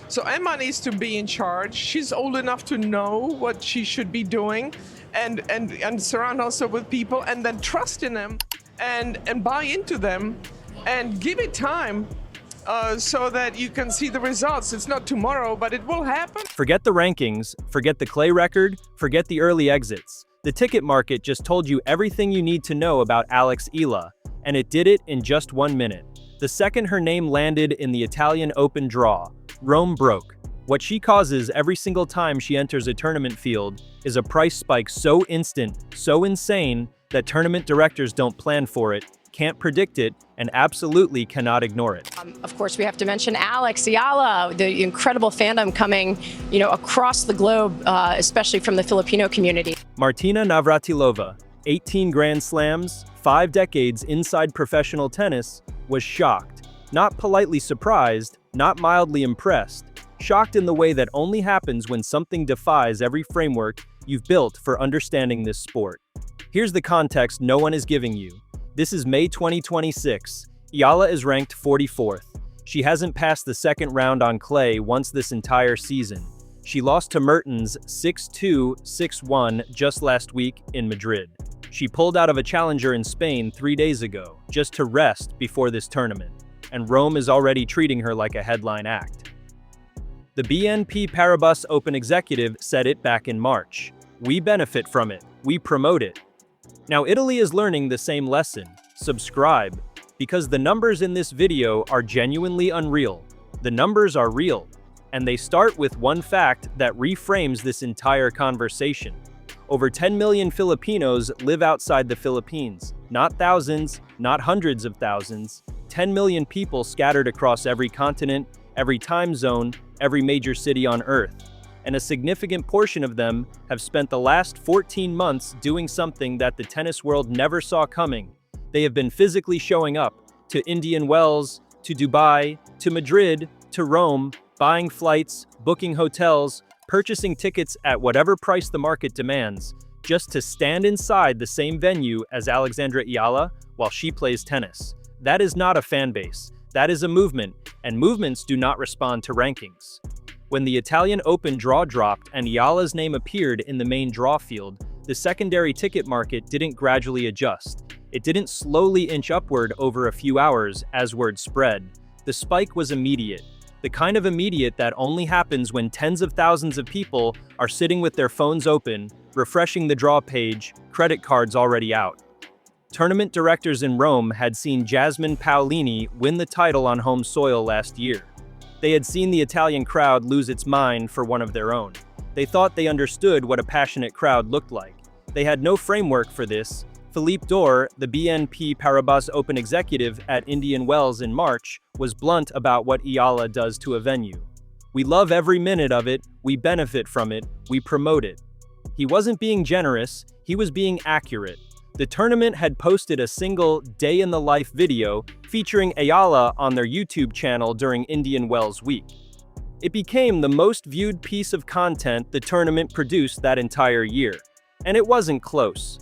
So Emma needs to be in charge. She's old enough to know what she should be doing, and surround herself with people, and then trust in them, and buy into them, and give it time. So that you can see the results. It's not tomorrow, but it will happen. Forget the rankings, forget the clay record, forget the early exits. The ticket market just told you everything you need to know about Alex Eala, and it did it in just 1 minute. The second her name landed in the Italian Open draw, Rome broke. What she causes every single time she enters a tournament field is a price spike so instant, so insane, that tournament directors don't plan for it, can't predict it, and absolutely cannot ignore it. Of course, we have to mention Alex Eala, the incredible fandom coming, across the globe, especially from the Filipino community. Martina Navratilova, 18 Grand Slams, 5 decades inside professional tennis, was shocked. Not politely surprised, not mildly impressed. Shocked in the way that only happens when something defies every framework you've built for understanding this sport. Here's the context no one is giving you. This is May 2026. Eala is ranked 44th. She hasn't passed the second round on clay once this entire season. She lost to Mertens 6-2, 6-1 just last week in Madrid. She pulled out of a challenger in Spain 3 days ago, just to rest before this tournament. And Rome is already treating her like a headline act. The BNP Paribas Open executive said it back in March. We benefit from it. We promote it. Now Italy is learning the same lesson. Subscribe, because the numbers in this video are genuinely unreal. The numbers are real, and they start with one fact that reframes this entire conversation. Over 10 million Filipinos live outside the Philippines. Not thousands, not hundreds of thousands. 10 million people scattered across every continent, every time zone, every major city on Earth. And a significant portion of them have spent the last 14 months doing something that the tennis world never saw coming. They have been physically showing up to Indian Wells, to Dubai, to Madrid, to Rome, buying flights, booking hotels, purchasing tickets at whatever price the market demands, just to stand inside the same venue as Alexandra Eala while she plays tennis. That is not a fan base. That is a movement, and movements do not respond to rankings. When the Italian Open draw dropped and Eala's name appeared in the main draw field, the secondary ticket market didn't gradually adjust. It didn't slowly inch upward over a few hours as word spread. The spike was immediate. The kind of immediate that only happens when tens of thousands of people are sitting with their phones open, refreshing the draw page, credit cards already out. Tournament directors in Rome had seen Jasmine Paolini win the title on home soil last year. They had seen the Italian crowd lose its mind for one of their own. They thought they understood what a passionate crowd looked like. They had no framework for this. Philippe Dor, the BNP Paribas Open executive at Indian Wells in March, was blunt about what Eala does to a venue. We love every minute of it, we benefit from it, we promote it. He wasn't being generous, he was being accurate. The tournament had posted a single day-in-the-life video featuring Eala on their YouTube channel during Indian Wells week. It became the most viewed piece of content the tournament produced that entire year. And it wasn't close.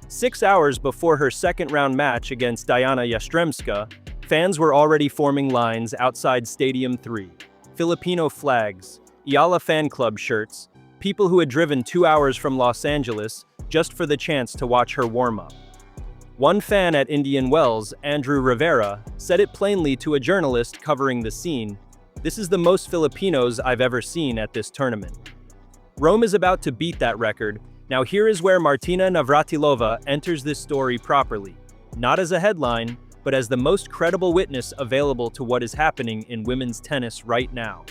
6 hours before her second-round match against Diana Yastremska, fans were already forming lines outside Stadium 3. Filipino flags, Eala fan club shirts, people who had driven 2 hours from Los Angeles just for the chance to watch her warm up. One fan at Indian Wells, Andrew Rivera, said it plainly to a journalist covering the scene, "This is the most Filipinos I've ever seen at this tournament." Rome is about to beat that record. Now here is where Martina Navratilova enters this story properly, not as a headline, but as the most credible witness available to what is happening in women's tennis right now.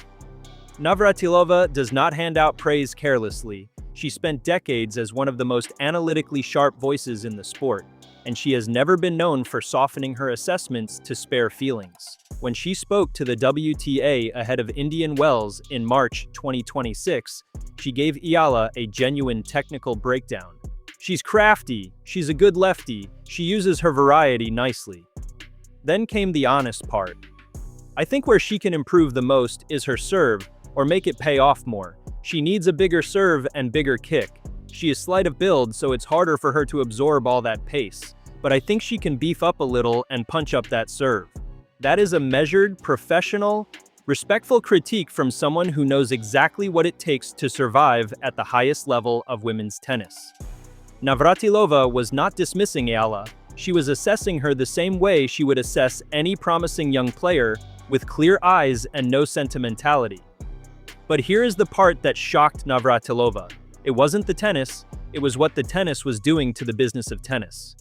Navratilova does not hand out praise carelessly. She spent decades as one of the most analytically sharp voices in the sport, and she has never been known for softening her assessments to spare feelings. When she spoke to the WTA ahead of Indian Wells in March 2026, she gave Eala a genuine technical breakdown. She's crafty, she's a good lefty, she uses her variety nicely. Then came the honest part. I think where she can improve the most is her serve, or make it pay off more. She needs a bigger serve and bigger kick. She is slight of build, so it's harder for her to absorb all that pace. But I think she can beef up a little and punch up that serve. That is a measured, professional, Respectful critique from someone who knows exactly what it takes to survive at the highest level of women's tennis. Navratilova was not dismissing Eala. She was assessing her the same way she would assess any promising young player, with clear eyes and no sentimentality. But here is the part that shocked Navratilova. It wasn't the tennis, it was what the tennis was doing to the business of tennis.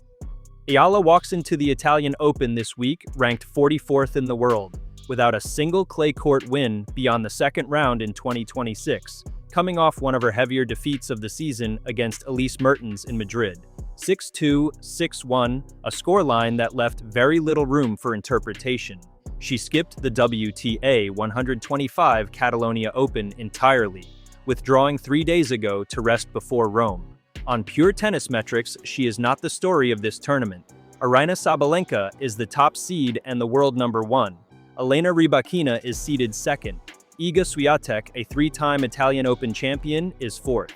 Eala walks into the Italian Open this week ranked 44th in the world, without a single clay court win beyond the second round in 2026, coming off one of her heavier defeats of the season against Elise Mertens in Madrid. 6-2, 6-1, a scoreline that left very little room for interpretation. She skipped the WTA 125 Catalonia Open entirely, withdrawing 3 days ago to rest before Rome. On pure tennis metrics, she is not the story of this tournament. Aryna Sabalenka is the top seed and the world number 1. Elena Rybakina is seeded second. Iga Swiatek, a 3-time Italian Open champion, is fourth.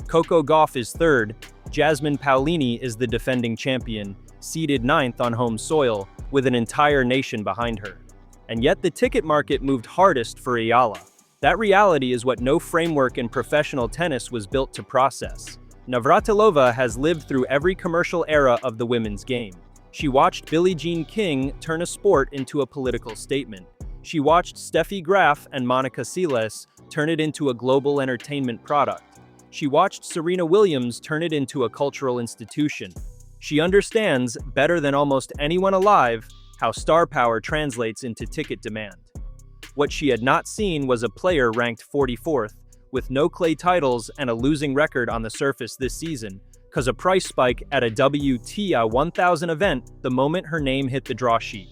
Coco Gauff is third. Jasmine Paolini is the defending champion, seeded ninth on home soil, with an entire nation behind her. And yet the ticket market moved hardest for Eala. That reality is what no framework in professional tennis was built to process. Navratilova has lived through every commercial era of the women's game. She watched Billie Jean King turn a sport into a political statement. She watched Steffi Graf and Monica Seles turn it into a global entertainment product. She watched Serena Williams turn it into a cultural institution. She understands, better than almost anyone alive, how star power translates into ticket demand. What she had not seen was a player ranked 44th, with no clay titles and a losing record on the surface this season, cause a price spike at a WTA 1000 event the moment her name hit the draw sheet.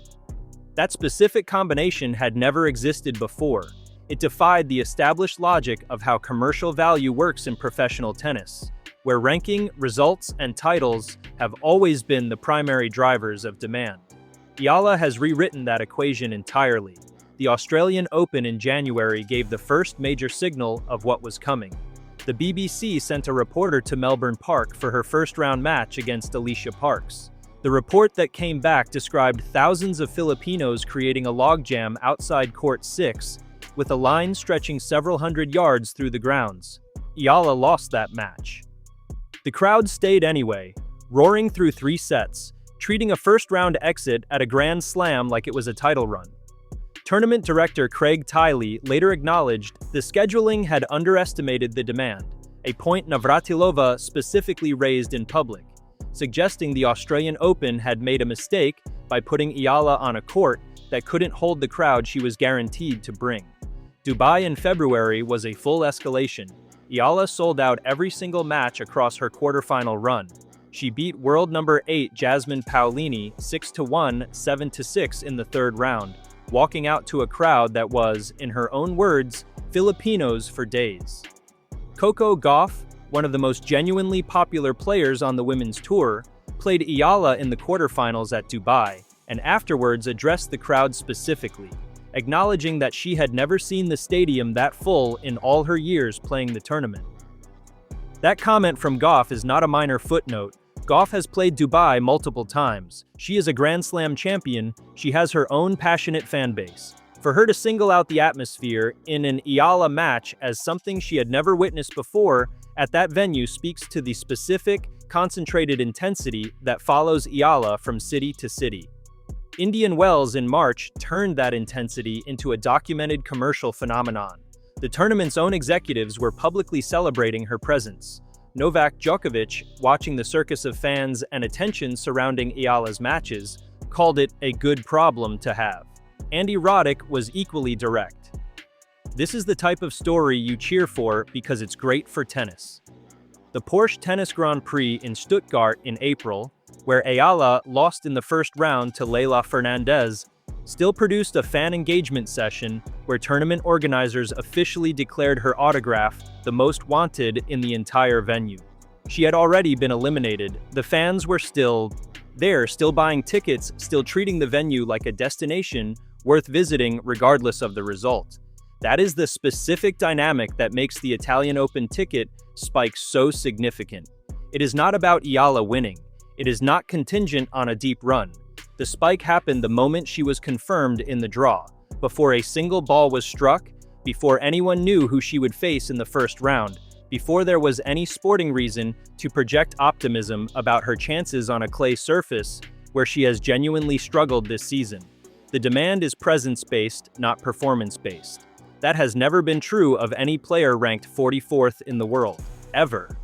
That specific combination had never existed before. It defied the established logic of how commercial value works in professional tennis, where ranking, results, and titles have always been the primary drivers of demand. Eala has rewritten that equation entirely. The Australian Open in January gave the first major signal of what was coming. The BBC sent a reporter to Melbourne Park for her first-round match against Alicia Parks. The report that came back described thousands of Filipinos creating a logjam outside Court 6, with a line stretching several hundred yards through the grounds. Eala lost that match. The crowd stayed anyway, roaring through 3 sets, treating a first-round exit at a Grand Slam like it was a title run. Tournament director Craig Tiley later acknowledged the scheduling had underestimated the demand, a point Navratilova specifically raised in public, suggesting the Australian Open had made a mistake by putting Eala on a court that couldn't hold the crowd she was guaranteed to bring. Dubai in February was a full escalation. Eala sold out every single match across her quarterfinal run. She beat world number 8 Jasmine Paolini 6-1, 7-6 in the third round, walking out to a crowd that was, in her own words, Filipinos for days. Coco Gauff, one of the most genuinely popular players on the women's tour, played Eala in the quarterfinals at Dubai, and afterwards addressed the crowd specifically, acknowledging that she had never seen the stadium that full in all her years playing the tournament. That comment from Gauff is not a minor footnote. Gauff has played Dubai multiple times. She is a Grand Slam champion. She has her own passionate fan base. For her to single out the atmosphere in an Eala match as something she had never witnessed before at that venue speaks to the specific, concentrated intensity that follows Eala from city to city. Indian Wells in March turned that intensity into a documented commercial phenomenon. The tournament's own executives were publicly celebrating her presence. Novak Djokovic, watching the circus of fans and attention surrounding Eala's matches, called it a good problem to have. Andy Roddick was equally direct. This is the type of story you cheer for because it's great for tennis. The Porsche Tennis Grand Prix in Stuttgart in April, where Eala lost in the first round to Leylah Fernandez, still produced a fan engagement session where tournament organizers officially declared her autograph the most wanted in the entire venue. She had already been eliminated. The fans were still there, still buying tickets, still treating the venue like a destination worth visiting regardless of the result. That is the specific dynamic that makes the Italian Open ticket spike so significant. It is not about Eala winning. It is not contingent on a deep run. The spike happened the moment she was confirmed in the draw. before a single ball was struck, before anyone knew who she would face in the first round, before there was any sporting reason to project optimism about her chances on a clay surface where she has genuinely struggled this season. The demand is presence-based, not performance-based. That has never been true of any player ranked 44th in the world, ever.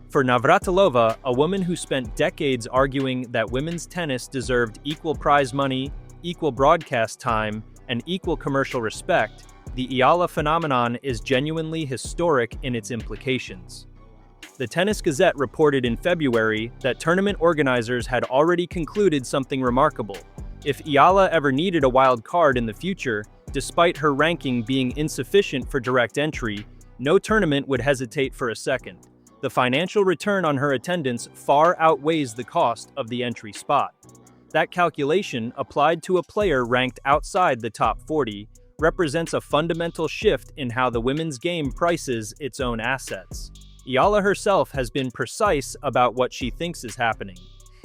For Navratilova, a woman who spent decades arguing that women's tennis deserved equal prize money, equal broadcast time, and equal commercial respect, the Eala phenomenon is genuinely historic in its implications. The Tennis Gazette reported in February that tournament organizers had already concluded something remarkable. If Eala ever needed a wild card in the future, despite her ranking being insufficient for direct entry, no tournament would hesitate for a second. The financial return on her attendance far outweighs the cost of the entry spot. That calculation, applied to a player ranked outside the top 40, represents a fundamental shift in how the women's game prices its own assets. Eala herself has been precise about what she thinks is happening.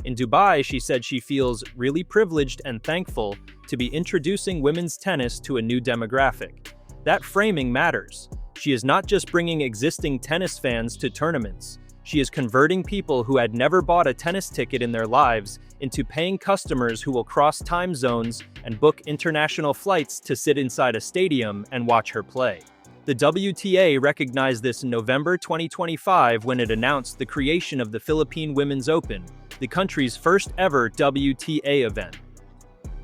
In Dubai, she said she feels really privileged and thankful to be introducing women's tennis to a new demographic. That framing matters. She is not just bringing existing tennis fans to tournaments. She is converting people who had never bought a tennis ticket in their lives into paying customers who will cross time zones and book international flights to sit inside a stadium and watch her play. The WTA recognized this in November 2025 when it announced the creation of the Philippine Women's Open, the country's first ever WTA event.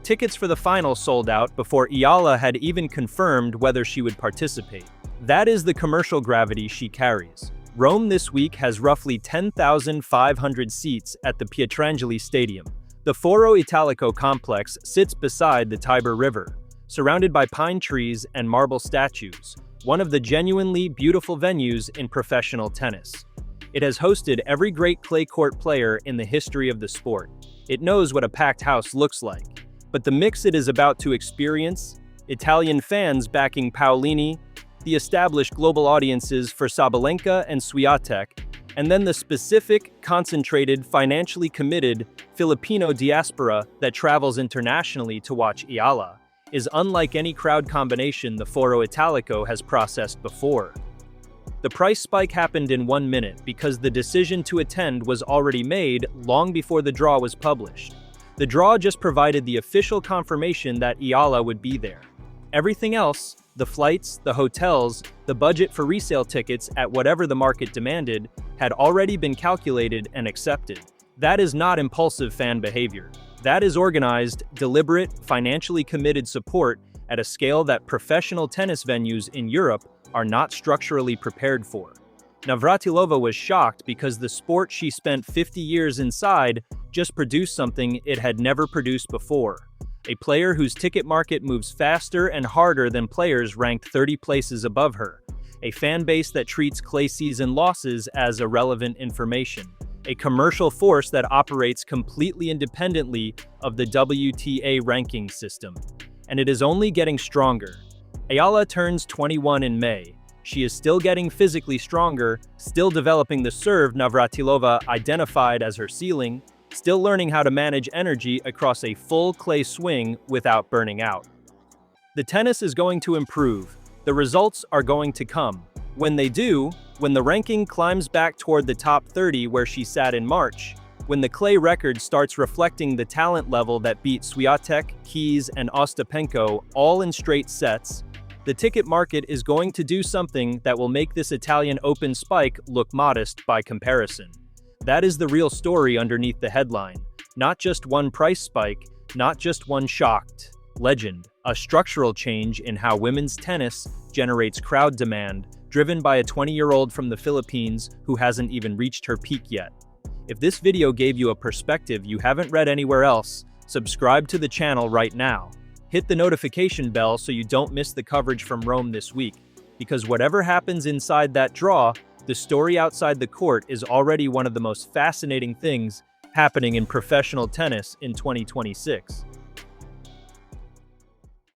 Tickets for the final sold out before Eala had even confirmed whether she would participate. That is the commercial gravity she carries. Rome this week has roughly 10,500 seats at the Pietrangeli Stadium. The Foro Italico complex sits beside the Tiber River, surrounded by pine trees and marble statues, one of the genuinely beautiful venues in professional tennis. It has hosted every great clay court player in the history of the sport. It knows what a packed house looks like. But the mix it is about to experience, Italian fans backing Paolini, the established global audiences for Sabalenka and Swiatek, and then the specific, concentrated, financially committed Filipino diaspora that travels internationally to watch Eala, is unlike any crowd combination the Foro Italico has processed before. The price spike happened in 1 minute because the decision to attend was already made long before the draw was published. The draw just provided the official confirmation that Eala would be there. Everything else, the flights, the hotels, the budget for resale tickets at whatever the market demanded, had already been calculated and accepted. That is not impulsive fan behavior. That is organized, deliberate, financially committed support at a scale that professional tennis venues in Europe are not structurally prepared for. Navratilova was shocked because the sport she spent 50 years inside just produced something it had never produced before. A player whose ticket market moves faster and harder than players ranked 30 places above her. A fan base that treats clay season losses as irrelevant information. A commercial force that operates completely independently of the WTA ranking system. And it is only getting stronger. Eala turns 21 in May. She is still getting physically stronger, still developing the serve Navratilova identified as her ceiling, still learning how to manage energy across a full clay swing without burning out. The tennis is going to improve. The results are going to come. When they do, when the ranking climbs back toward the top 30 where she sat in March, when the clay record starts reflecting the talent level that beat Swiatek, Keys, and Ostapenko all in straight sets, the ticket market is going to do something that will make this Italian Open spike look modest by comparison. That is the real story underneath the headline. Not just one price spike, not just one shocked legend. A structural change in how women's tennis generates crowd demand, driven by a 20-year-old from the Philippines who hasn't even reached her peak yet. If this video gave you a perspective you haven't read anywhere else, subscribe to the channel right now. Hit the notification bell so you don't miss the coverage from Rome this week, because whatever happens inside that draw, the story outside the court is already one of the most fascinating things happening in professional tennis in 2026.